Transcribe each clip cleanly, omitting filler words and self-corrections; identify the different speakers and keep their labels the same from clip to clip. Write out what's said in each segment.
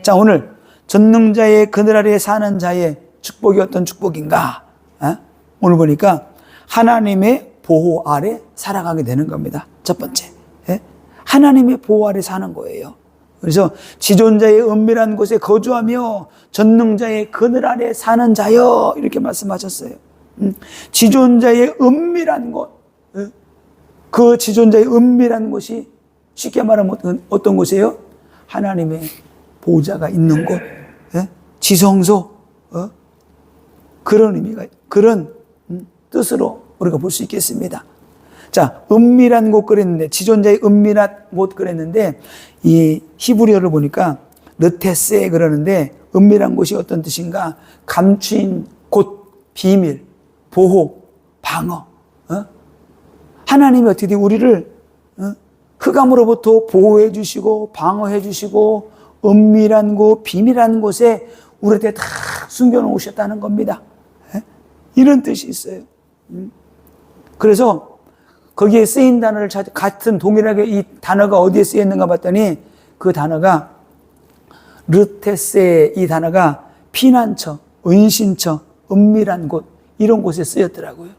Speaker 1: 자, 오늘 전능자의 그늘 아래에 사는 자의 축복이 어떤 축복인가? 오늘 보니까 하나님의 보호 아래 살아가게 되는 겁니다. 첫 번째, 하나님의 보호 아래 사는 거예요. 그래서 지존자의 은밀한 곳에 거주하며 전능자의 그늘 아래 사는 자여, 이렇게 말씀하셨어요. 지존자의 은밀한 곳, 그 지존자의 은밀한 곳이 쉽게 말하면 어떤 곳이에요? 하나님의 보호자가 있는 곳, 지성소, 그런 의미가, 그런 뜻으로 우리가 볼 수 있겠습니다. 자, 은밀한 곳 그랬는데, 지존자의 은밀한 곳 그랬는데, 이 히브리어를 보니까 르테세 그러는데, 은밀한 곳이 어떤 뜻인가? 감추인 곳, 비밀, 보호, 방어. 하나님이 어떻게 우리를 흑암으로부터 보호해 주시고 방어해 주시고 은밀한 곳, 비밀한 곳에 우리한테 다 숨겨놓으셨다는 겁니다. 이런 뜻이 있어요. 그래서 거기에 쓰인 단어를 같은 동일하게 이 단어가 어디에 쓰였는가 봤더니 그 단어가 르테세, 이 단어가 피난처, 은신처, 은밀한 곳, 이런 곳에 쓰였더라고요.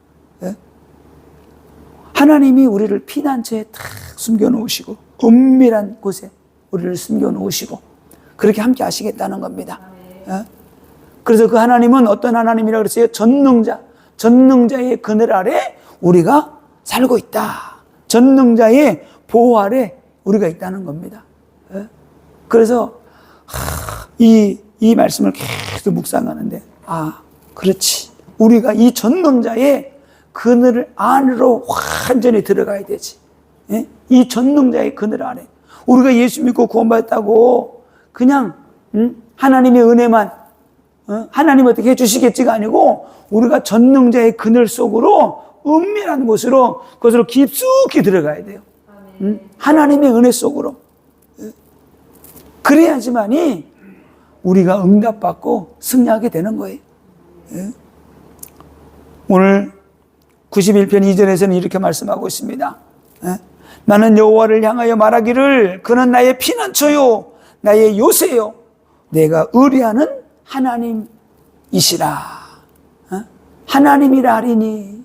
Speaker 1: 하나님이 우리를 피난처에 탁 숨겨놓으시고 은밀한 곳에 우리를 숨겨놓으시고 그렇게 함께 하시겠다는 겁니다. 그래서 그 하나님은 어떤 하나님이라고 그랬어요? 전능자의 그늘 아래 우리가 살고 있다. 전능자의 보호 아래 우리가 있다는 겁니다. 그래서 이 말씀을 계속 묵상하는데, 그렇지, 우리가 이 전능자의 그늘 안으로 완전히 들어가야 되지. 이 전능자의 그늘 안에 우리가 예수 믿고 구원받았다고 그냥 하나님의 은혜만 하나님 어떻게 해주시겠지가 아니고, 우리가 전능자의 그늘 속으로 은밀한 곳으로, 그것으로 깊숙이 들어가야 돼요. 하나님의 은혜 속으로. 그래야지만이 우리가 응답받고 승리하게 되는 거예요. 오늘 91편 2절에서는 이렇게 말씀하고 있습니다. 나는 여호와를 향하여 말하기를 그는 나의 피난처요 나의 요새요 내가 의뢰하는 하나님이시라. 하나님이라 하리니.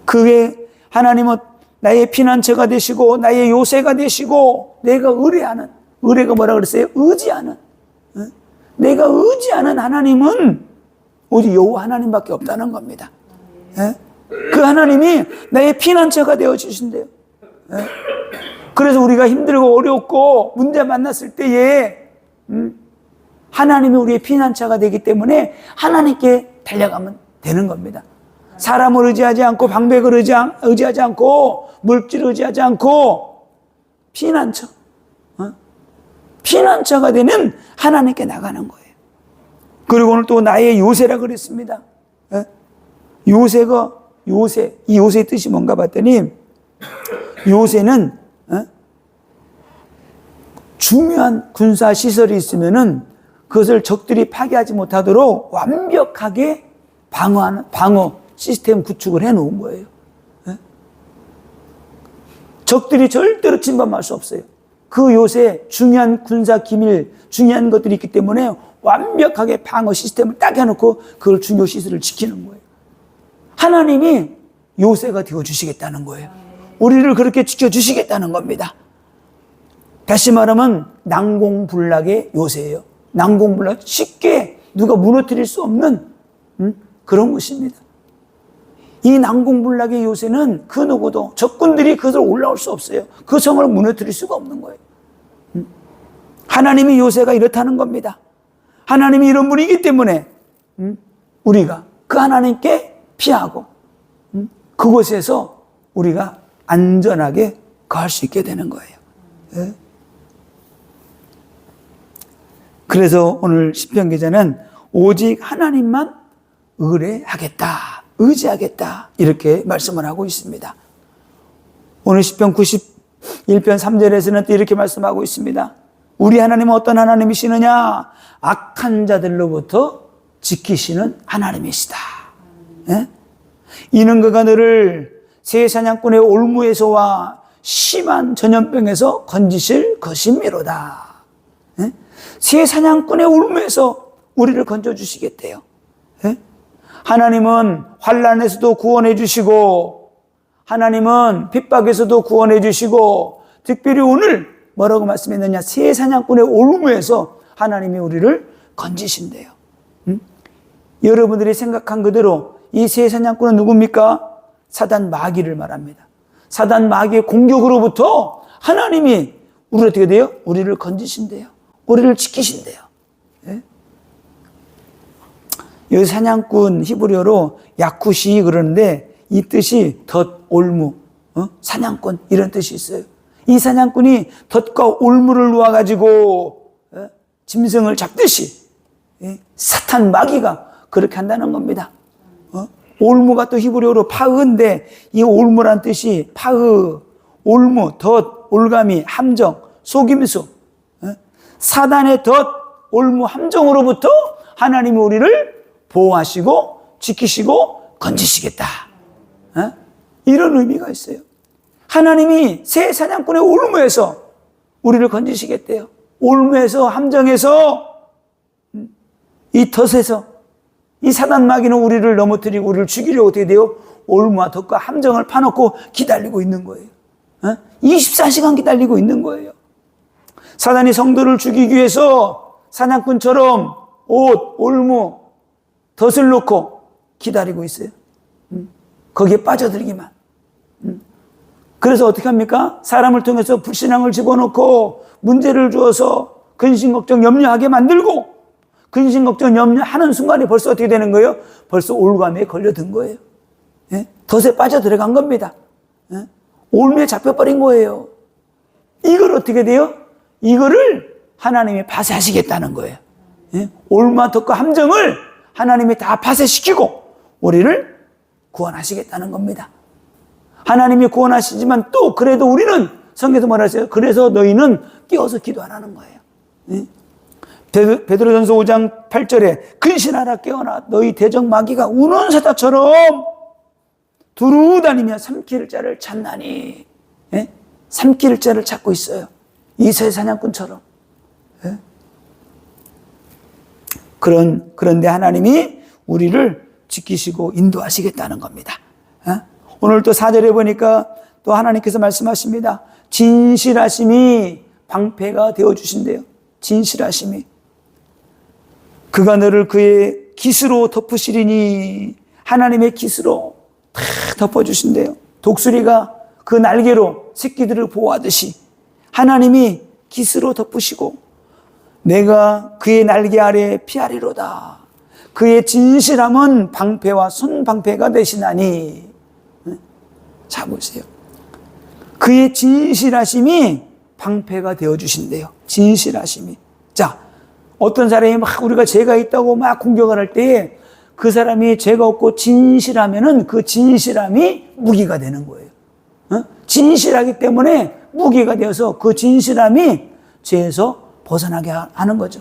Speaker 1: 그의 하나님은 나의 피난처가 되시고 나의 요새가 되시고 내가 의뢰하는, 의뢰가 뭐라 그랬어요? 의지하는. 내가 의지하는 하나님은 오직 여호와 하나님밖에 없다는 겁니다. 그 하나님이 나의 피난처가 되어 주신대요. 그래서 우리가 힘들고 어렵고 문제 만났을 때에 하나님이 우리의 피난처가 되기 때문에 하나님께 달려가면 되는 겁니다. 사람을 의지하지 않고 방백을 의지하지 않고 물질을 의지하지 않고 피난처가 되는 하나님께 나가는 거예요. 그리고 오늘 또 나의 요새라 그랬습니다. 요새가, 이 요새의 뜻이 뭔가 봤더니, 요새는 중요한 군사 시설이 있으면은 그것을 적들이 파괴하지 못하도록 완벽하게 방어 시스템 구축을 해 놓은 거예요. 적들이 절대로 침범할 수 없어요. 그 요새 중요한 군사 기밀, 중요한 것들이 있기 때문에 완벽하게 방어 시스템을 딱 해놓고 그걸 중요 시설을 지키는 거예요. 하나님이 요새가 되어주시겠다는 거예요. 우리를 그렇게 지켜주시겠다는 겁니다. 다시 말하면 난공불락의 요새예요. 난공불락, 쉽게 누가 무너뜨릴 수 없는 그런 것입니다. 이 난공불락의 요새는 그 누구도, 적군들이 그것을 올라올 수 없어요. 그 성을 무너뜨릴 수가 없는 거예요. 하나님의 요새가 이렇다는 겁니다. 하나님이 이런 분이기 때문에 우리가 그 하나님께 피하고 그곳에서 우리가 안전하게 거할 수 있게 되는 거예요. 그래서 오늘 시편 기자는 오직 하나님만 의뢰하겠다, 의지하겠다, 이렇게 말씀을 하고 있습니다. 오늘 시편 91편 3절에서는 또 이렇게 말씀하고 있습니다. 우리 하나님은 어떤 하나님이시느냐? 악한 자들로부터 지키시는 하나님이시다. 이는 그가 너를 새 사냥꾼의 올무에서와 심한 전염병에서 건지실 것이미로다. 예? 새 사냥꾼의 울음에서 우리를 건져주시겠대요. 예? 하나님은 환난에서도 구원해 주시고, 하나님은 핍박에서도 구원해 주시고, 특별히 오늘 뭐라고 말씀했느냐? 새 사냥꾼의 울음에서 하나님이 우리를 건지신대요. 여러분들이 생각한 그대로 이 새 사냥꾼은 누굽니까? 사단 마귀를 말합니다. 사단 마귀의 공격으로부터 하나님이 우리를 어떻게 돼요? 우리를 건지신대요. 우리를 지키신대요. 예? 여기 사냥꾼 히브리어로 야쿠시 그러는데 이 뜻이 덫, 올무, 사냥꾼 이런 뜻이 있어요. 이 사냥꾼이 덫과 올무를 놓아가지고 짐승을 잡듯이 사탄 마귀가 그렇게 한다는 겁니다. 올무가 또 히브리어로 파흐인데 이 올무란 뜻이 파흐, 올무, 덫, 올가미, 함정, 속임수, 사단의 덫, 올무, 함정으로부터 하나님이 우리를 보호하시고 지키시고 건지시겠다. 이런 의미가 있어요. 하나님이 새 사냥꾼의 올무에서 우리를 건지시겠대요. 올무에서, 함정에서, 이 덫에서 이 사단 마귀는 우리를 넘어뜨리고 우리를 죽이려고 어떻게 돼요? 올무와 덫과 함정을 파놓고 기다리고 있는 거예요. 24시간 기다리고 있는 거예요. 사단이 성도를 죽이기 위해서 사냥꾼처럼 옷, 올무, 덫을 놓고 기다리고 있어요. 거기에 빠져들기만. 그래서 어떻게 합니까? 사람을 통해서 불신앙을 집어넣고 문제를 주어서 근심, 걱정, 염려하게 만들고 근심, 걱정, 염려하는 순간에 벌써 어떻게 되는 거예요? 벌써 올무에 걸려든 거예요. 예? 덫에 빠져 들어간 겁니다. 예? 올무에 잡혀버린 거예요. 이걸 어떻게 돼요? 이거를 하나님이 파쇄하시겠다는 거예요. 예? 올무와 덫과 함정을 하나님이 다 파쇄시키고 우리를 구원하시겠다는 겁니다. 하나님이 구원하시지만 또 그래도 우리는 성경에서 뭐라 했어요? 그래서 너희는 깨어서 기도 안 하는 거예요. 예? 베드로전서 5장 8절에 근신하라 깨어나 너희 대적 마귀가 우는 사자처럼 두루 다니며 삼킬 자를 찾나니. 예? 삼킬 자를 찾고 있어요. 이 새 사냥꾼처럼. 예? 그런데 하나님이 우리를 지키시고 인도하시겠다는 겁니다. 예? 오늘 또 4절에 보니까 또 하나님께서 말씀하십니다. 진실하심이 방패가 되어주신대요. 진실하심이. 그가 너를 그의 깃으로 덮으시리니. 하나님의 깃으로 다 덮어주신대요. 독수리가 그 날개로 새끼들을 보호하듯이 하나님이 깃으로 덮으시고 내가 그의 날개 아래 피하리로다. 그의 진실함은 방패와 손방패가 되시나니. 자 보세요. 그의 진실하심이 방패가 되어주신대요. 진실하심이. 자, 어떤 사람이 막 우리가 죄가 있다고 막 공격을 할 때에 그 사람이 죄가 없고 진실하면은 그 진실함이 무기가 되는 거예요. 진실하기 때문에 무기가 되어서 그 진실함이 죄에서 벗어나게 하는 거죠.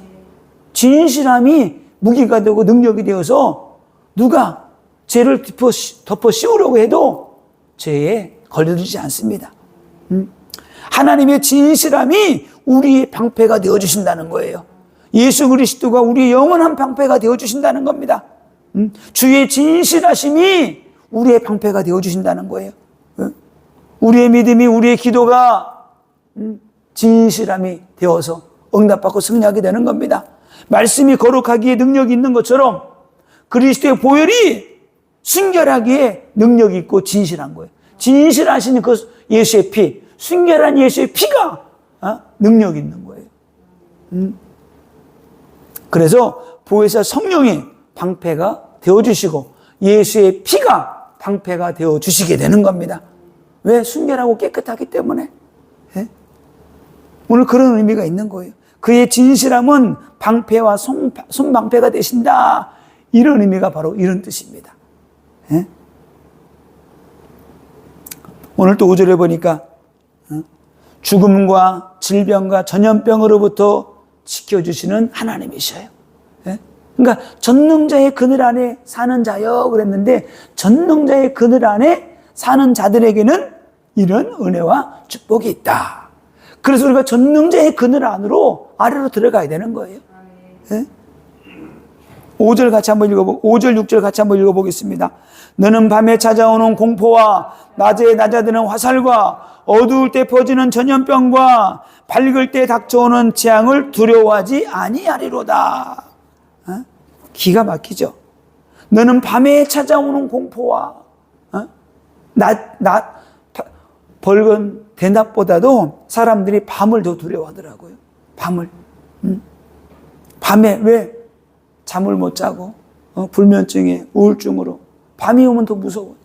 Speaker 1: 진실함이 무기가 되고 능력이 되어서 누가 죄를 덮어 씌우려고 해도 죄에 걸려들지 않습니다. 하나님의 진실함이 우리의 방패가 되어주신다는 거예요. 예수 그리스도가 우리의 영원한 방패가 되어주신다는 겁니다. 주의 진실하심이 우리의 방패가 되어주신다는 거예요. 우리의 믿음이, 우리의 기도가 진실함이 되어서 응답받고 승리하게 되는 겁니다. 말씀이 거룩하기에 능력이 있는 것처럼 그리스도의 보혈이 순결하기에 능력이 있고 진실한 거예요. 진실하신 그 예수의 피, 순결한 예수의 피가 능력이 있는 거예요. 그래서 보혜사 성령이 방패가 되어주시고 예수의 피가 방패가 되어주시게 되는 겁니다. 왜? 순결하고 깨끗하기 때문에. 예? 오늘 그런 의미가 있는 거예요. 그의 진실함은 방패와 손방패가 되신다. 이런 의미가 바로 이런 뜻입니다. 예? 오늘 또 5절에 보니까 죽음과 질병과 전염병으로부터 지켜주시는 하나님이셔요. 예? 그러니까 전능자의 그늘 안에 사는 자여 그랬는데 전능자의 그늘 안에 사는 자들에게는 이런 은혜와 축복이 있다. 그래서 우리가 전능자의 그늘 안으로 아래로 들어가야 되는 거예요. 예? 5절 같이 한번 5절 6절 같이 한번 읽어보겠습니다. 너는 밤에 찾아오는 공포와 낮에 낮아드는 화살과 어두울 때 퍼지는 전염병과 밝을 때 닥쳐오는 재앙을 두려워하지 아니하리로다. 어? 기가 막히죠. 너는 밤에 찾아오는 공포와 벌건 대낮보다도 사람들이 밤을 더 두려워하더라고요. 밤을. 밤에 왜? 잠을 못 자고 불면증에 우울증으로 밤이 오면 더 무서워요.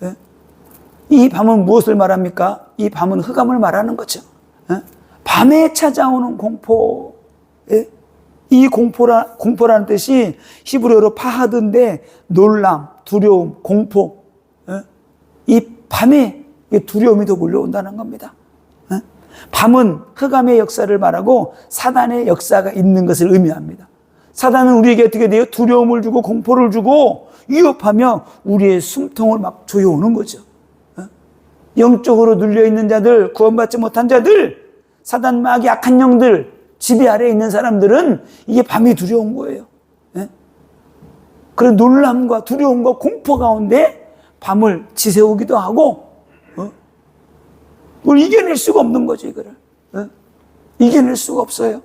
Speaker 1: 예? 이 밤은 무엇을 말합니까? 이 밤은 흑암을 말하는 거죠. 예? 밤에 찾아오는 공포. 예? 이 공포라는 뜻이 히브리어로 파하드인데 놀람, 두려움, 공포. 예? 이 밤에 두려움이 더 몰려온다는 겁니다. 예? 밤은 흑암의 역사를 말하고 사단의 역사가 있는 것을 의미합니다. 사단은 우리에게 어떻게 돼요? 두려움을 주고 공포를 주고 위협하며 우리의 숨통을 막 조여오는 거죠. 영적으로 눌려있는 자들, 구원받지 못한 자들, 사단 마귀 악한 영들, 지배 아래에 있는 사람들은 이게 밤이 두려운 거예요. 그런 놀람과 두려움과 공포 가운데 밤을 지새우기도 하고 그걸 이겨낼 수가 없는 거죠. 이거를 이겨낼 수가 없어요.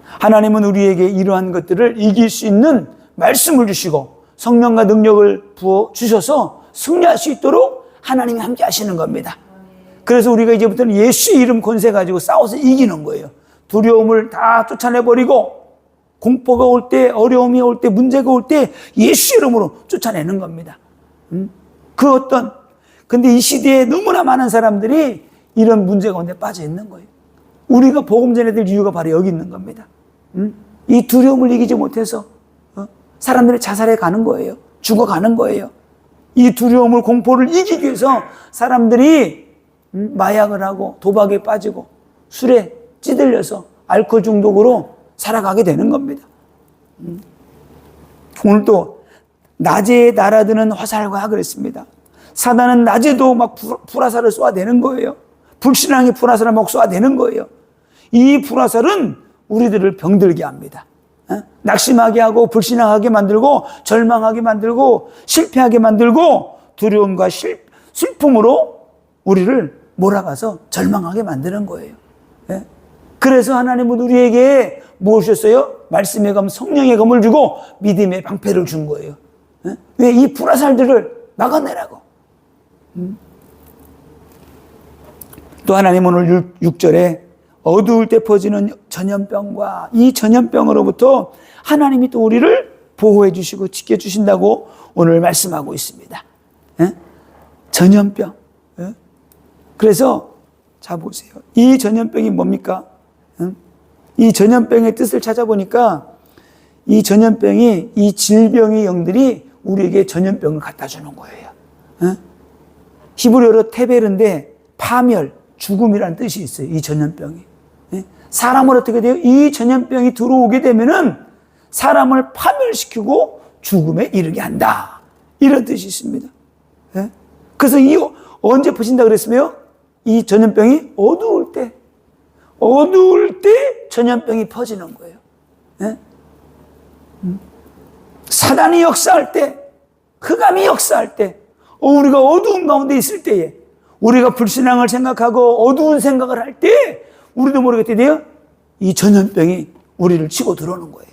Speaker 1: 하나님은 우리에게 이러한 것들을 이길 수 있는 말씀을 주시고 성령과 능력을 부어 주셔서 승리할 수 있도록 하나님이 함께 하시는 겁니다. 그래서 우리가 이제부터는 예수 이름 권세 가지고 싸워서 이기는 거예요. 두려움을 다 쫓아내버리고 공포가 올 때, 어려움이 올 때, 문제가 올 때 예수 이름으로 쫓아내는 겁니다. 근데 이 시대에 너무나 많은 사람들이 이런 문제 가운데 빠져 있는 거예요. 우리가 복음 전해야 될 이유가 바로 여기 있는 겁니다. 이 두려움을 이기지 못해서 사람들이 자살해 가는 거예요. 죽어가는 거예요. 이 두려움을, 공포를 이기기 위해서 사람들이 마약을 하고 도박에 빠지고 술에 찌들려서 알코올 중독으로 살아가게 되는 겁니다. 오늘 또 낮에 날아드는 화살과 그랬습니다. 사단은 낮에도 막 불화살을 쏘아대는 거예요. 불신앙이 불화살을 막 쏘아대는 거예요. 이 불화살은 우리들을 병들게 합니다. 낙심하게 하고 불신앙하게 만들고 절망하게 만들고 실패하게 만들고 두려움과 슬픔으로 우리를 몰아가서 절망하게 만드는 거예요. 그래서 하나님은 우리에게 무엇이었어요? 말씀의 검, 성령의 검을 주고 믿음의 방패를 준 거예요. 왜? 이 불화살들을 막아내라고. 또 하나님은 오늘 6절에 어두울 때 퍼지는 전염병과 이 전염병으로부터 하나님이 또 우리를 보호해 주시고 지켜주신다고 오늘 말씀하고 있습니다. 전염병. 그래서 자 보세요. 이 전염병이 뭡니까? 이 전염병의 뜻을 찾아보니까 이 전염병이, 이 질병의 영들이 우리에게 전염병을 갖다 주는 거예요. 히브리어로 테베르인데 파멸, 죽음이라는 뜻이 있어요. 이 전염병이. 사람을 어떻게 돼요? 이 전염병이 들어오게 되면은 사람을 파멸시키고 죽음에 이르게 한다. 이런 뜻이 있습니다. 그래서 언제 퍼진다 그랬으며 이 전염병이 어두울 때 전염병이 퍼지는 거예요. 사단이 역사할 때, 흑암이 역사할 때, 우리가 어두운 가운데 있을 때에 우리가 불신앙을 생각하고 어두운 생각을 할 때 우리도 모르게 어떻게 돼요? 이 전염병이 우리를 치고 들어오는 거예요.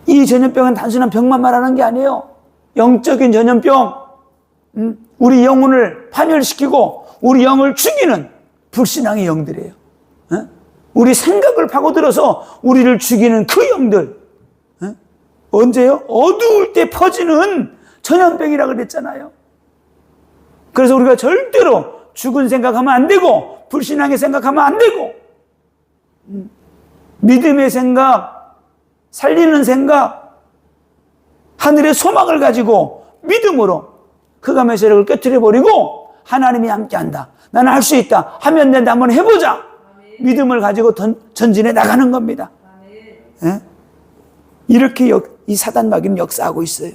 Speaker 1: 이 전염병은 단순한 병만 말하는 게 아니에요. 영적인 전염병, 우리 영혼을 파멸시키고 우리 영을 죽이는 불신앙의 영들이에요. 우리 생각을 파고들어서 우리를 죽이는 그 영들. 언제요? 어두울 때 퍼지는 전염병이라고 그랬잖아요. 그래서 우리가 절대로 죽은 생각하면 안 되고 불신앙의 생각하면 안 되고 믿음의 생각, 살리는 생각, 하늘의 소망을 가지고 믿음으로 흑암의 세력을 깨트려버리고 하나님이 함께한다. 나는 할 수 있다. 하면 된다. 한번 해보자. 믿음을 가지고 전진해 나가는 겁니다. 이렇게 이 사단 마귀는 역사하고 있어요.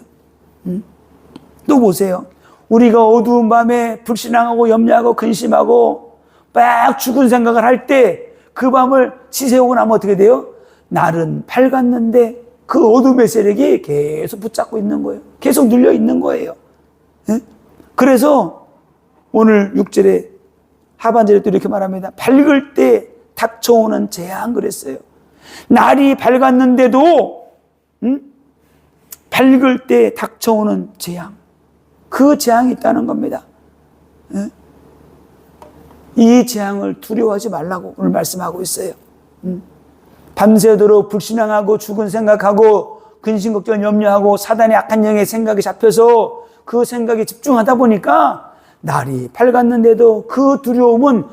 Speaker 1: 또 보세요. 우리가 어두운 밤에 불신앙하고 염려하고 근심하고 막 죽은 생각을 할 때 그 밤을 지새우고 나면 어떻게 돼요? 날은 밝았는데 그 어둠의 세력이 계속 붙잡고 있는 거예요. 계속 눌려 있는 거예요. 예? 그래서 오늘 6절에 하반절에 또 이렇게 말합니다. 밝을 때 닥쳐오는 재앙 그랬어요. 날이 밝았는데도 밝을 때 닥쳐오는 재앙, 그 재앙이 있다는 겁니다. 예? 이 재앙을 두려워하지 말라고 오늘 말씀하고 있어요. 밤새도록 불신앙하고 죽은 생각하고 근심 걱정 염려하고 사단의 악한 영의 생각이 잡혀서 그 생각에 집중하다 보니까 날이 밝았는데도 그 두려움은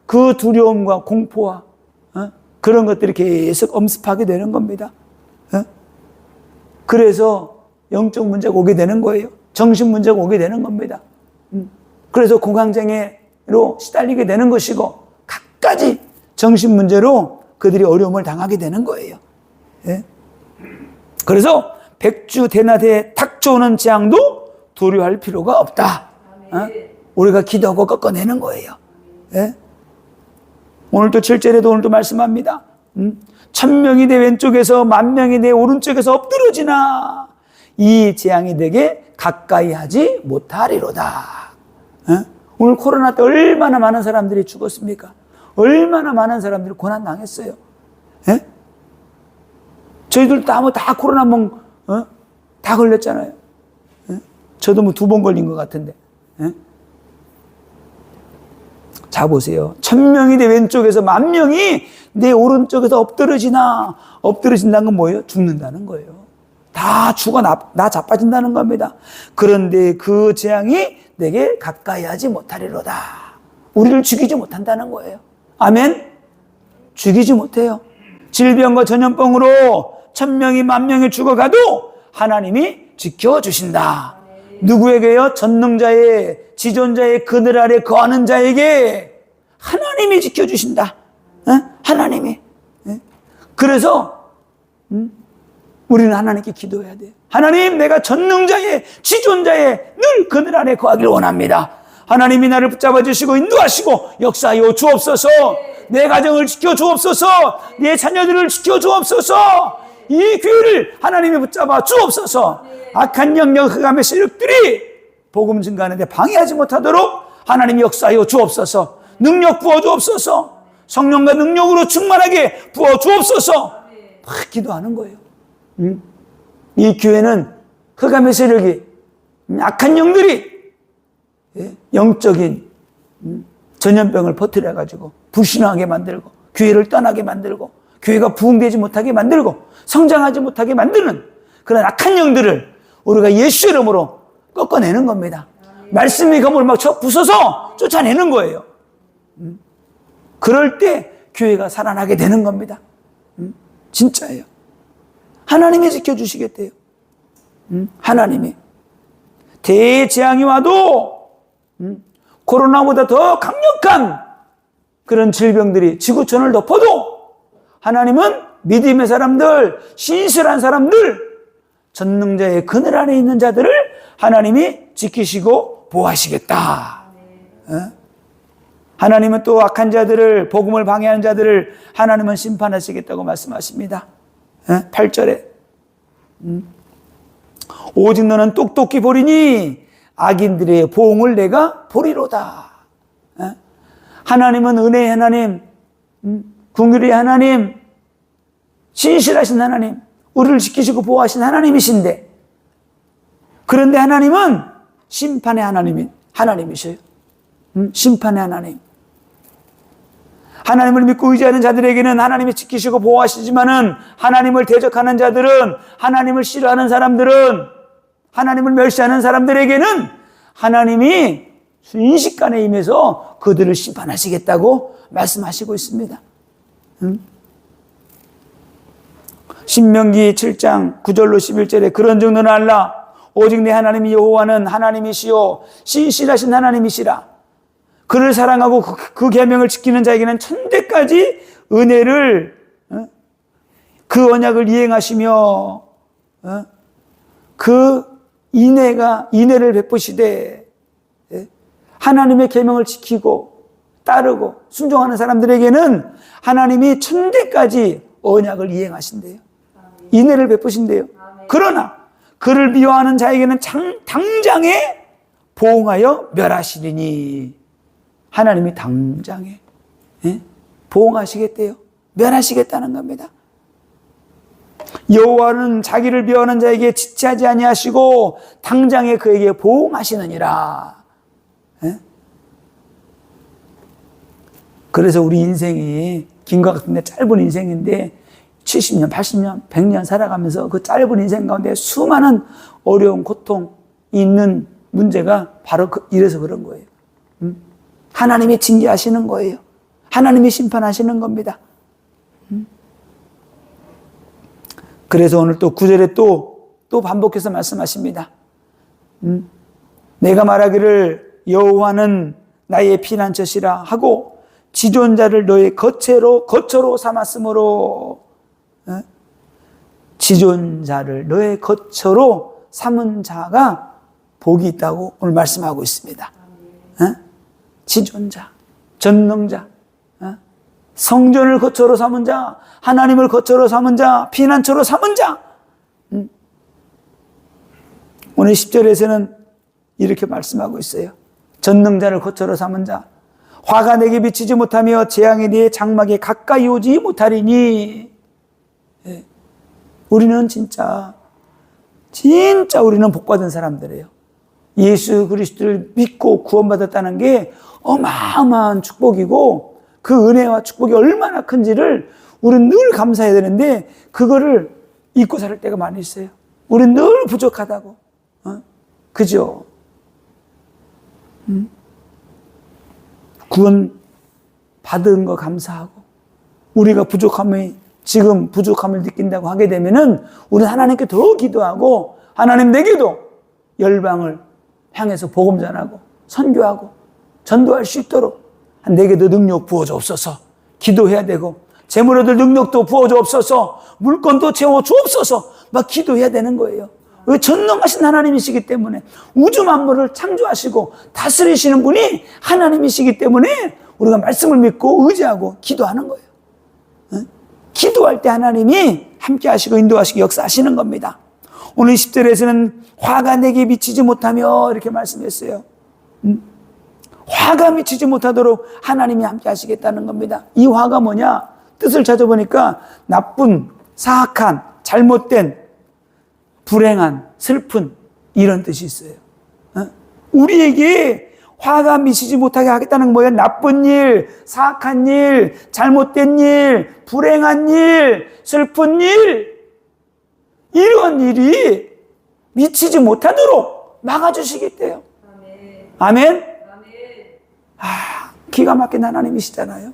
Speaker 1: 그 두려움과 공포와 그런 것들이 계속 엄습하게 되는 겁니다. 그래서 영적 문제가 오게 되는 거예요. 정신 문제가 오게 되는 겁니다. 그래서 공황장애로 시달리게 되는 것이고 갖가지 정신 문제로 그들이 어려움을 당하게 되는 거예요. 예? 그래서 백주대낮에 닥쳐오는 재앙도 두려워할 필요가 없다. 우리가 기도하고 꺾어내는 거예요. 예? 오늘 또 7절에도 오늘 또 말씀합니다. 1000명이 내 왼쪽에서 10,000명이 내 오른쪽에서 엎드러지나 이 재앙이 내게 가까이 하지 못하리로다. 예? 오늘 코로나 때 얼마나 많은 사람들이 죽었습니까? 얼마나 많은 사람들이 고난당했어요. 예? 저희들도 다 코로나 다 걸렸잖아요. 예? 저도 2번 걸린 것 같은데. 예? 자, 보세요. 1000명이 내 왼쪽에서 10,000명이 내 오른쪽에서 엎드러진다는 건 뭐예요? 죽는다는 거예요. 다 죽어 나 자빠진다는 겁니다. 그런데 그 재앙이 내게 가까이 하지 못하리로다. 우리를 죽이지 못한다는 거예요. 아멘? 죽이지 못해요. 질병과 전염병으로 1000명이 10,000명이 죽어가도 하나님이 지켜주신다. 누구에게요? 전능자의 지존자의 그늘 아래 거하는 자에게 하나님이 지켜주신다. 하나님이. 그래서 우리는 하나님께 기도해야 돼요. 하나님, 내가 전능자의 지존자의 늘 그늘 안에 거하기를 원합니다. 하나님이 나를 붙잡아 주시고 인도하시고 역사하여 주옵소서. 내 가정을 지켜 주옵소서. 내 자녀들을 지켜 주옵소서. 이 교회를 하나님이 붙잡아 주옵소서. 악한 영역 흑암의 세력들이 복음 증가하는데 방해하지 못하도록 하나님이 역사하여 주옵소서. 능력 부어 주옵소서. 성령과 능력으로 충만하게 부어 주옵소서. 막 기도하는 거예요. 이 교회는 흑암의 세력이, 악한 영들이 영적인 전염병을 퍼뜨려가지고 불신하게 만들고 교회를 떠나게 만들고 교회가 부흥되지 못하게 만들고 성장하지 못하게 만드는 그런 악한 영들을 우리가 예수 이름으로 꺾어내는 겁니다. 말씀이 검을 막 부숴서 쫓아내는 거예요. 그럴 때 교회가 살아나게 되는 겁니다. 진짜예요. 하나님이 지켜주시겠대요. 하나님이. 대재앙이 와도 코로나보다 더 강력한 그런 질병들이 지구촌을 덮어도 하나님은 믿음의 사람들, 신실한 사람들, 전능자의 그늘 안에 있는 자들을 하나님이 지키시고 보호하시겠다. 하나님은 또 악한 자들을, 복음을 방해하는 자들을 하나님은 심판하시겠다고 말씀하십니다. 8절에 오직 너는 똑똑히 보리니 악인들의 보응을 내가 보리로다. 하나님은 은혜의 하나님, 긍휼의 하나님, 신실하신 하나님, 우리를 지키시고 보호하신 하나님이신데, 그런데 하나님은 심판의 하나님이셔요. 심판의 하나님. 하나님을 믿고 의지하는 자들에게는 하나님이 지키시고 보호하시지만은 하나님을 대적하는 자들은, 하나님을 싫어하는 사람들은, 하나님을 멸시하는 사람들에게는 하나님이 순식간에 임해서 그들을 심판하시겠다고 말씀하시고 있습니다. 신명기 7장 9절로 11절에 그런 정도는 알라. 오직 내 하나님 여호와는 하나님이시요 신실하신 하나님이시라. 그를 사랑하고 그 계명을 지키는 자에게는 천대까지 은혜를, 그 언약을 이행하시며 그 인애를 베푸시되 하나님의 계명을 지키고 따르고 순종하는 사람들에게는 하나님이 천대까지 언약을 이행하신대요. 인애를 베푸신대요. 그러나 그를 미워하는 자에게는 당장에 보응하여 멸하시리니, 하나님이 당장에 보응하시겠대요. 멸하시겠다는 겁니다. 여호와는 자기를 미워하는 자에게 지체하지 아니하시고 당장에 그에게 보응하시느니라. 그래서 우리 인생이 긴 것 같은데 짧은 인생인데 70년, 80년, 100년 살아가면서 그 짧은 인생 가운데 수많은 어려운 고통이 있는 문제가 바로 이래서 그런 거예요. 하나님이 징계하시는 거예요. 하나님이 심판하시는 겁니다. 그래서 오늘 또 9절에 또 반복해서 말씀하십니다. 내가 말하기를 여호와는 나의 피난처시라 하고 지존자를 너의 거처로 삼았으므로, 지존자를 너의 거처로 삼은 자가 복이 있다고 오늘 말씀하고 있습니다. 지존자, 전능자, 성전을 거처로 삼은 자, 하나님을 거처로 삼은 자, 피난처로 삼은 자. 오늘 10절에서는 이렇게 말씀하고 있어요. 전능자를 거처로 삼은 자, 화가 내게 비치지 못하며 재앙이 네 장막에 가까이 오지 못하리니. 우리는 진짜 우리는 복받은 사람들이에요. 예수 그리스도를 믿고 구원받았다는 게 어마어마한 축복이고 그 은혜와 축복이 얼마나 큰지를 우리는 늘 감사해야 되는데 그거를 잊고 살 때가 많이 있어요. 우리는 늘 부족하다고. 그죠? 구원 받은 거 감사하고 우리가 지금 부족함을 느낀다고 하게 되면은 우리는 하나님께 더 기도하고 하나님 내게도 열방을 향해서 복음 전하고 선교하고 전도할 수 있도록 내게도 능력 부어주옵소서. 기도해야 되고 재물 얻을 능력도 부어주옵소서. 물건도 채워주옵소서. 막 기도해야 되는 거예요. 왜? 전능하신 하나님이시기 때문에, 우주 만물을 창조하시고 다스리시는 분이 하나님이시기 때문에 우리가 말씀을 믿고 의지하고 기도하는 거예요. 기도할 때 하나님이 함께 하시고 인도하시고 역사하시는 겁니다. 오늘 10절에서는 화가 내게 미치지 못하며 이렇게 말씀했어요. 화가 미치지 못하도록 하나님이 함께 하시겠다는 겁니다. 이 화가 뭐냐? 뜻을 찾아보니까 나쁜, 사악한, 잘못된, 불행한, 슬픈 이런 뜻이 있어요. 우리에게 화가 미치지 못하게 하겠다는 건 뭐예요? 나쁜 일, 사악한 일, 잘못된 일, 불행한 일, 슬픈 일, 이런 일이 미치지 못하도록 막아주시겠대요. 아멘? 기가 막힌 하나님이시잖아요.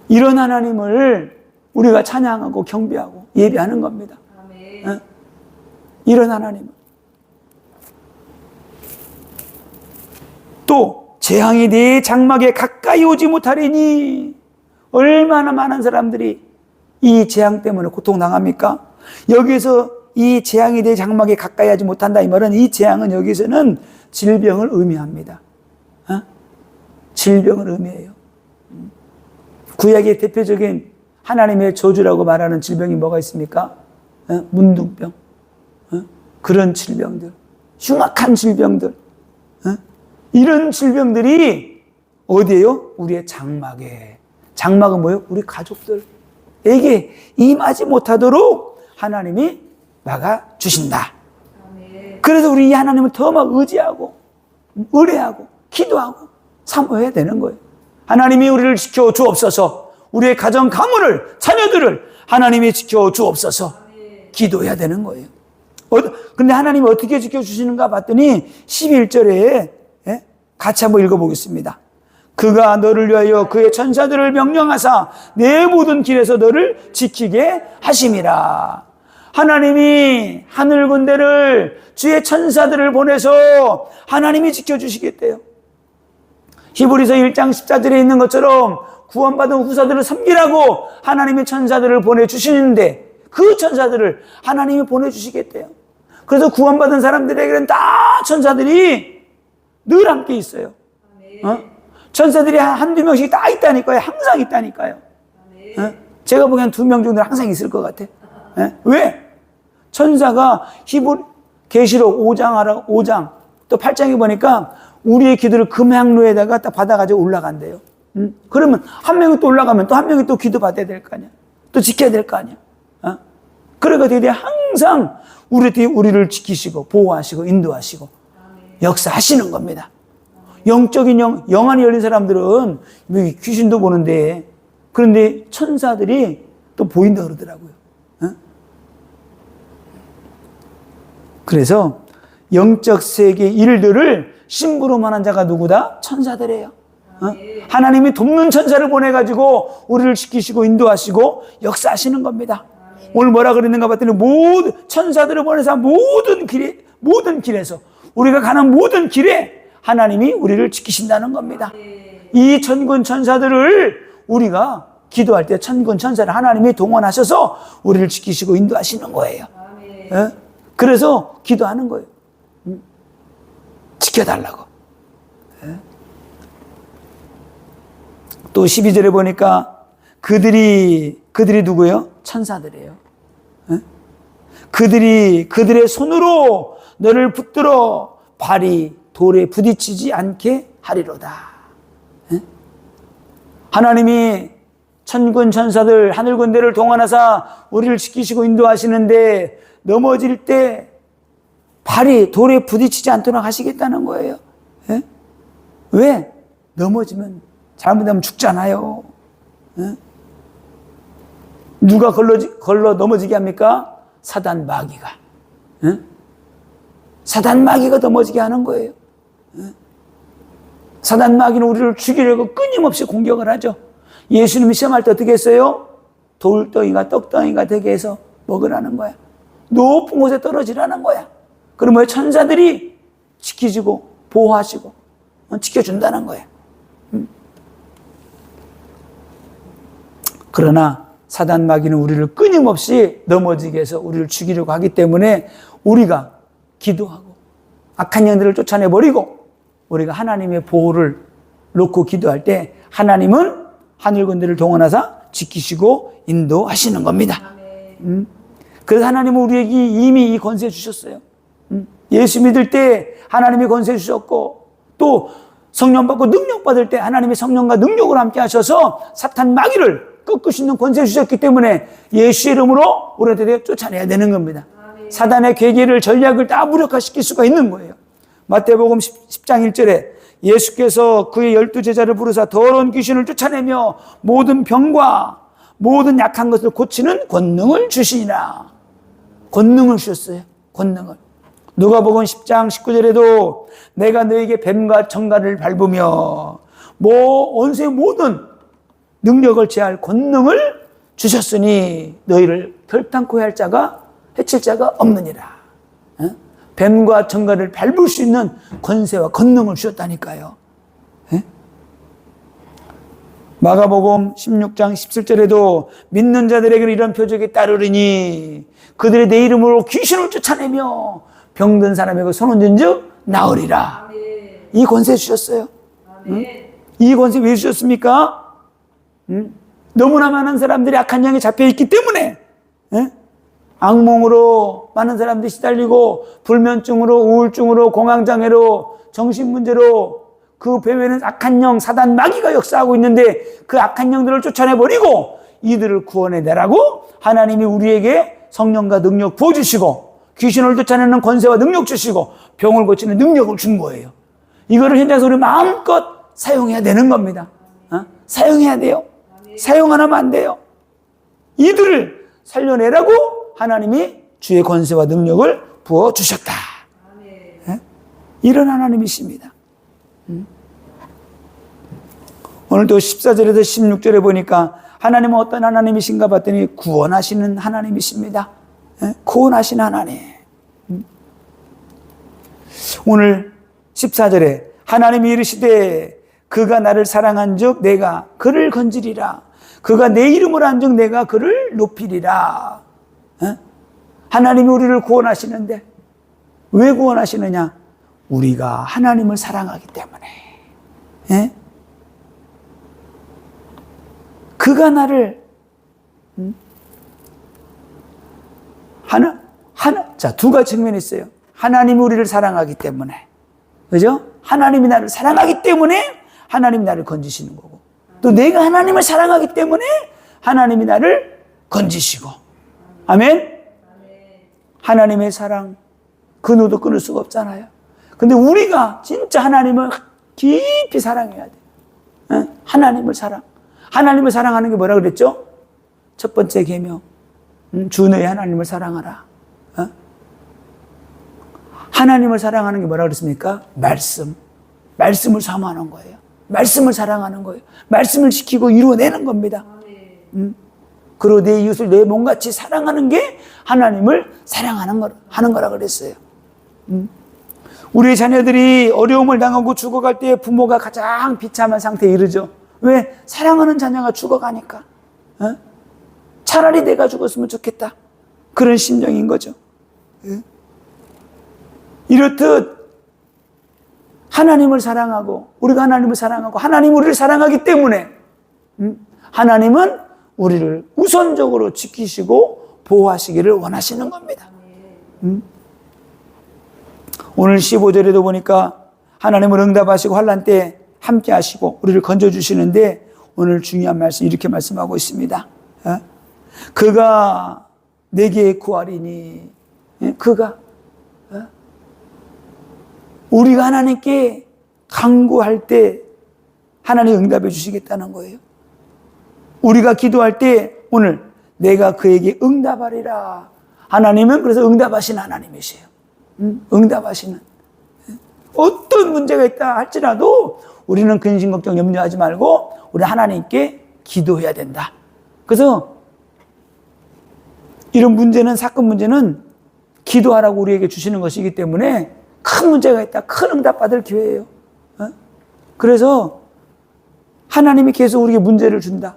Speaker 1: 이런 하나님을 우리가 찬양하고 경배하고 예배하는 겁니다. 이런 하나님. 또 재앙이 네 장막에 가까이 오지 못하리니. 얼마나 많은 사람들이 이 재앙 때문에 고통당합니까? 여기서 이 재앙이 내 장막에 가까이 하지 못한다 이 말은, 이 재앙은 여기서는 질병을 의미합니다. 질병을 의미해요. 구약의 대표적인 하나님의 저주라고 말하는 질병이 뭐가 있습니까? 문둥병, 그런 질병들, 흉악한 질병들, 이런 질병들이 어디에요? 우리의 장막에. 장막은 뭐예요? 우리 가족들에게 임하지 못하도록 하나님이 막아주신다. 그래서 우리 이 하나님을 더 막 의지하고 의뢰하고 기도하고 사모해야 되는 거예요. 하나님이 우리를 지켜 주옵소서. 우리의 가정 가문을, 자녀들을 하나님이 지켜 주옵소서. 기도해야 되는 거예요. 근데 하나님이 어떻게 지켜주시는가 봤더니 11절에 같이 한번 읽어보겠습니다. 그가 너를 위하여 그의 천사들을 명령하사 내 모든 길에서 너를 지키게 하심이라. 하나님이 하늘 군대를, 주의 천사들을 보내서 하나님이 지켜주시겠대요. 히브리서 1장 14절에 있는 것처럼 구원받은 후사들을 섬기라고 하나님의 천사들을 보내주시는데, 그 천사들을 하나님이 보내주시겠대요. 그래서 구원받은 사람들에게는 다 천사들이 늘 함께 있어요. 천사들이 한두 명씩 다 있다니까요. 항상 있다니까요. 제가 보기엔 2명 정도는 항상 있을 것 같아요. 왜? 천사가 계시록 5장 또 8장에 보니까 우리의 기도를 금향로에다가 딱 받아가지고 올라간대요. 그러면 한 명이 또 올라가면 또 한 명이 또 기도 받아야 될 거 아니야. 또 지켜야 될 거 아니야. 그러니까 되게 항상 우리를 지키시고 보호하시고 인도하시고 역사하시는 겁니다. 영적인 영안이 열린 사람들은 귀신도 보는데, 그런데 천사들이 또 보인다 그러더라고요. 그래서 영적 세계 일들을 심부름하는 자가 누구다? 천사들이에요. 하나님이 돕는 천사를 보내가지고 우리를 지키시고 인도하시고 역사하시는 겁니다. 오늘 뭐라 그랬는가 봤더니 모든 천사들을 보내서 모든 길에서 우리가 가는 모든 길에 하나님이 우리를 지키신다는 겁니다. 이 천군 천사들을 우리가 기도할 때 천군 천사를 하나님이 동원하셔서 우리를 지키시고 인도하시는 거예요. 그래서 기도하는 거예요. 지켜달라고. 또 12절에 보니까 그들이 누구예요? 천사들이에요. 그들의 손으로 너를 붙들어 발이 돌에 부딪히지 않게 하리로다. 하나님이 천군 천사들 하늘 군대를 동원하사 우리를 지키시고 인도하시는데 넘어질 때 발이 돌에 부딪히지 않도록 하시겠다는 거예요. 왜? 넘어지면 잘못하면 죽잖아요. 누가 걸러 넘어지게 합니까? 사단 마귀가. 사단 마귀가 넘어지게 하는 거예요. 사단 마귀는 우리를 죽이려고 끊임없이 공격을 하죠. 예수님이 시험할 때 어떻게 했어요? 돌덩이가 떡덩이가 되게 해서 먹으라는 거야. 높은 곳에 떨어지라는 거야. 그러면 천사들이 지키시고 보호하시고 지켜준다는 거야. 그러나 사단 마귀는 우리를 끊임없이 넘어지게 해서 우리를 죽이려고 하기 때문에 우리가 기도하고 악한 영들을 쫓아내버리고 우리가 하나님의 보호를 놓고 기도할 때 하나님은 하늘 군대를 동원하사 지키시고 인도하시는 겁니다. 그래서 하나님은 우리에게 이미 이 권세 주셨어요. 예수 믿을 때 하나님이 권세 주셨고 또 성령 받고 능력 받을 때 하나님이 성령과 능력으로 함께 하셔서 사탄 마귀를 꺾을 수 있는 권세 주셨기 때문에 예수의 이름으로 우리한테 쫓아내야 되는 겁니다. 사단의 계계를 전략을 다 무력화시킬 수가 있는 거예요. 마태복음 10장 1절에 예수께서 그의 12제자를 부르사 더러운 귀신을 쫓아내며 모든 병과 모든 약한 것을 고치는 권능을 주시니라. 권능을 주셨어요. 권능을. 누가복음 10장 19절에도 내가 너에게 뱀과 정갈을 밟으며 원수의 모든 능력을 제할 권능을 주셨으니 너희를 결단코 해칠 자가 없느니라. 뱀과 정갈을 밟을 수 있는 권세와 권능을 주셨다니까요. 마가복음 16장 17절에도 믿는 자들에게는 이런 표적이 따르리니 그들이 내 이름으로 귀신을 쫓아내며 병든 사람에게 손 얹은 즉 나으리라. 이 권세 주셨어요. 이 권세 왜 주셨습니까? 너무나 많은 사람들이 악한 영에 잡혀있기 때문에 악몽으로 많은 사람들이 시달리고 불면증으로 우울증으로 공황장애로 정신문제로 그 배후에는 악한 영 사단 마귀가 역사하고 있는데 그 악한 영들을 쫓아내버리고 이들을 구원해내라고 하나님이 우리에게 성령과 능력 부어주시고 귀신을 쫓아내는 권세와 능력 주시고 병을 고치는 능력을 준 거예요. 이거를 현장에서 우리 마음껏 사용해야 되는 겁니다. 사용해야 돼요. 사용 안 하면 안 돼요. 이들을 살려내라고 하나님이 주의 권세와 능력을 부어주셨다. 이런 하나님이십니다. 오늘도 14절에서 16절에 보니까 하나님은 어떤 하나님이신가 봤더니 구원하시는 하나님이십니다. 구원하시는 하나님. 오늘 14절에 하나님이 이르시되 그가 나를 사랑한 즉 내가 그를 건지리라. 그가 내 이름을 한 즉 내가 그를 높이리라. 하나님이 우리를 구원하시는데 왜 구원하시느냐? 우리가 하나님을 사랑하기 때문에. 예? 그가 나를 자, 두 가지 측면이 있어요. 하나님이 우리를 사랑하기 때문에. 그죠? 하나님이 나를 사랑하기 때문에 하나님이 나를 건지시는 거고. 또 내가 하나님을 사랑하기 때문에 하나님이 나를 건지시고. 아멘? 하나님의 사랑, 그 누구도 끊을 수가 없잖아요. 근데 우리가 진짜 하나님을 깊이 사랑해야 돼. 하나님을 사랑하는 게 뭐라 그랬죠? 첫 번째 계명. 주 너의 하나님을 사랑하라. 하나님을 사랑하는 게 뭐라 그랬습니까? 말씀을 사모하는 거예요. 말씀을 사랑하는 거예요. 말씀을 지키고 이루어내는 겁니다. 그리고 내 이웃을 내 몸같이 사랑하는 게 하나님을 하는 거라 그랬어요. 우리 자녀들이 어려움을 당하고 죽어갈 때 부모가 가장 비참한 상태에 이르죠. 왜? 사랑하는 자녀가 죽어가니까. 차라리 내가 죽었으면 좋겠다. 그런 심정인 거죠. 이렇듯 하나님을 사랑하고 우리가 하나님을 사랑하고 하나님 우리를 사랑하기 때문에 하나님은 우리를 우선적으로 지키시고 보호하시기를 원하시는 겁니다. 오늘 15절에도 보니까 하나님을 응답하시고 환난 때 함께 하시고 우리를 건져주시는데 오늘 중요한 말씀 이렇게 말씀하고 있습니다. 그가 내게 구하리니. 그가 우리가 하나님께 간구할 때 하나님 응답해 주시겠다는 거예요. 우리가 기도할 때 오늘 내가 그에게 응답하리라. 하나님은 그래서 응답하시는 하나님이세요. 응답하시는. 어떤 문제가 있다 할지라도 우리는 근심 걱정 염려하지 말고 우리 하나님께 기도해야 된다. 그래서 이런 문제는 사건 문제는 기도하라고 우리에게 주시는 것이기 때문에 큰 문제가 있다. 큰 응답받을 기회예요. 그래서 하나님이 계속 우리에게 문제를 준다.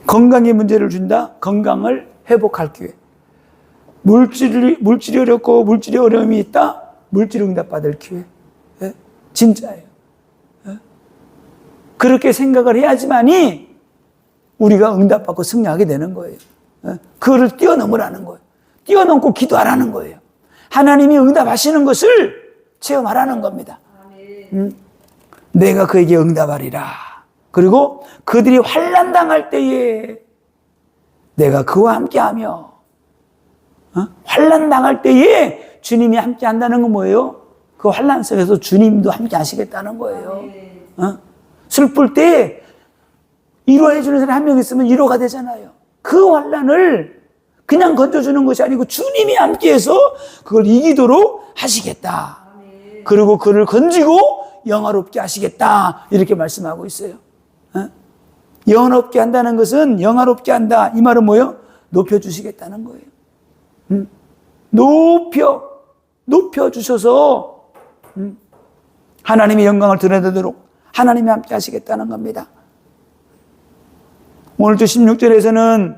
Speaker 1: 건강에 문제를 준다. 건강을 회복할 기회. 물질이 어렵고 물질이 어려움이 있다. 물질 응답받을 기회. 진짜예요. 그렇게 생각을 해야지만이 우리가 응답받고 승리하게 되는 거예요. 그거를 뛰어넘으라는 거예요. 뛰어넘고 기도하라는 거예요. 하나님이 응답하시는 것을 체험하라는 겁니다. 내가 그에게 응답하리라. 그리고 그들이 환난 당할 때에 내가 그와 함께하며 환난 당할 때에 주님이 함께 한다는 건 뭐예요? 그 환난 속에서 주님도 함께 하시겠다는 거예요. 슬플 때 위로해 주는 사람이 한 명 있으면 위로가 되잖아요. 그 환난을 그냥 건져주는 것이 아니고 주님이 함께해서 그걸 이기도록 하시겠다. 그리고 그를 건지고 영화롭게 하시겠다. 이렇게 말씀하고 있어요. 영화롭게 한다는 것은 영화롭게 한다. 이 말은 뭐예요? 높여주시겠다는 거예요. 높여주셔서 하나님의 영광을 드러내도록 하나님이 함께 하시겠다는 겁니다. 오늘 또 16절에서는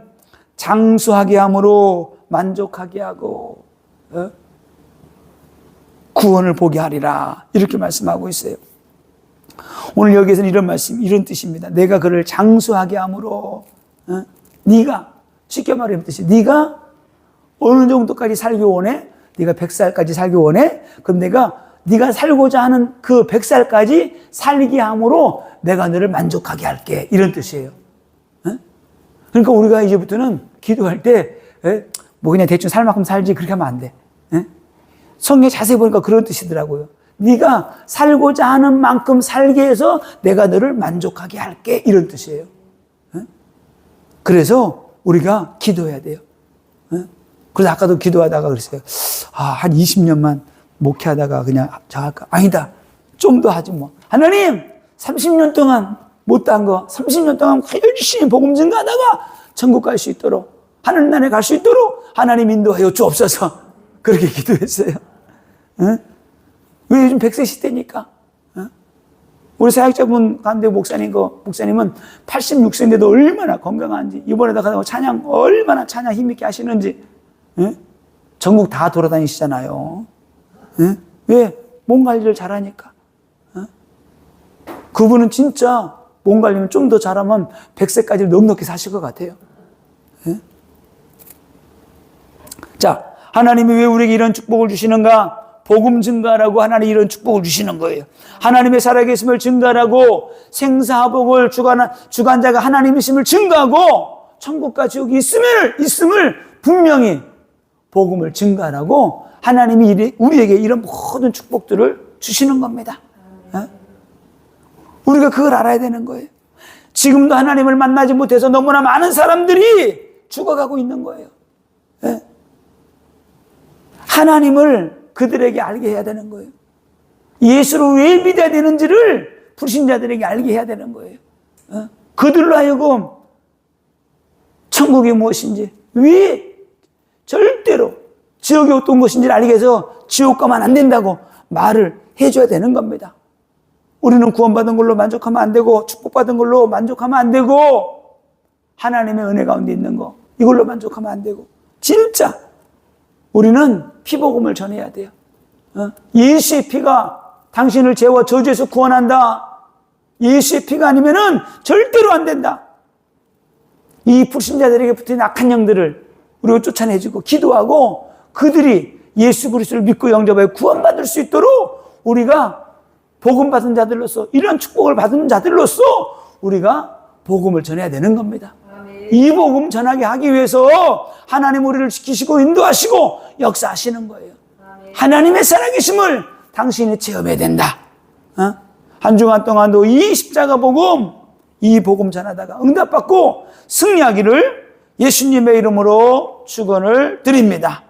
Speaker 1: 장수하게 함으로 만족하게 하고 구원을 보게 하리라. 이렇게 말씀하고 있어요. 오늘 여기에서는 이런 말씀, 이런 뜻입니다. 내가 그를 장수하게 함으로 네가 쉽게 말하면 뜻이 네가 어느 정도까지 살기 원해? 네가 100살까지 살기 원해? 그럼 네가 살고자 하는 그 100살까지 살게 함으로 내가 너를 만족하게 할게. 이런 뜻이에요. 그러니까 우리가 이제부터는 기도할 때, 뭐 그냥 대충 살 만큼 살지 그렇게 하면 안 돼. 성경에 자세히 보니까 그런 뜻이더라고요. 네가 살고자 하는 만큼 살게 해서 내가 너를 만족하게 할게. 이런 뜻이에요. 그래서 우리가 기도해야 돼요. 그래서 아까도 기도하다가 그랬어요. 한 20년만 목회하다가 그냥 할까? 아니다. 좀 더 하지 뭐. 하나님, 30년 동안 못한 거 30년 동안 열심히 복음 증거하다가 천국 갈 수 있도록 하늘나라에 갈 수 있도록 하나님 인도하여 주옵소서. 그렇게 기도했어요. 왜 요즘 100세 시대니까 우리 사역자분 가운데 목사님은 86세인데도 얼마나 건강한지, 이번에도 가서 찬양 얼마나 찬양 힘있게 하시는지, 예? 전국 다 돌아다니시잖아요. 예? 왜? 몸 관리를 잘하니까. 예? 그분은 진짜 몸 관리는 좀 더 잘하면 100세까지 넉넉히 사실 것 같아요. 예? 자, 하나님이 왜 우리에게 이런 축복을 주시는가? 복음 증가라고 하나님이 이런 축복을 주시는 거예요. 하나님의 살아계심을 증가하고 생사복을 주관자가 하나님이심을 증가하고 천국과 지옥이 있음을 분명히 복음을 증가하고 하나님이 우리에게 이런 모든 축복들을 주시는 겁니다. 우리가 그걸 알아야 되는 거예요. 지금도 하나님을 만나지 못해서 너무나 많은 사람들이 죽어가고 있는 거예요. 하나님을 그들에게 알게 해야 되는 거예요. 예수를 왜 믿어야 되는지를 불신자들에게 알게 해야 되는 거예요. 그들로 하여금 천국이 무엇인지, 왜 절대로 지옥이 어떤 것인지를 알게 해서 지옥 가면 안 된다고 말을 해줘야 되는 겁니다. 우리는 구원받은 걸로 만족하면 안 되고, 축복받은 걸로 만족하면 안 되고, 하나님의 은혜 가운데 있는 거 이걸로 만족하면 안 되고, 진짜 우리는 피복음을 전해야 돼요. 예수의 피가 당신을 죄와 저주에서 구원한다. 예수의 피가 아니면은 절대로 안 된다. 이 불신자들에게 붙은 악한 영들을 우리가 쫓아내주고 기도하고 그들이 예수 그리스도를 믿고 영접하여 구원받을 수 있도록 우리가 복음 받은 자들로서, 이런 축복을 받은 자들로서 우리가 복음을 전해야 되는 겁니다. 이 복음 전하게 하기 위해서 하나님 우리를 지키시고 인도하시고 역사하시는 거예요. 하나님의 살아계심을 당신이 체험해야 된다. 한 주간 동안도 이 십자가 복음, 이 복음 전하다가 응답받고 승리하기를 예수님의 이름으로 축원을 드립니다.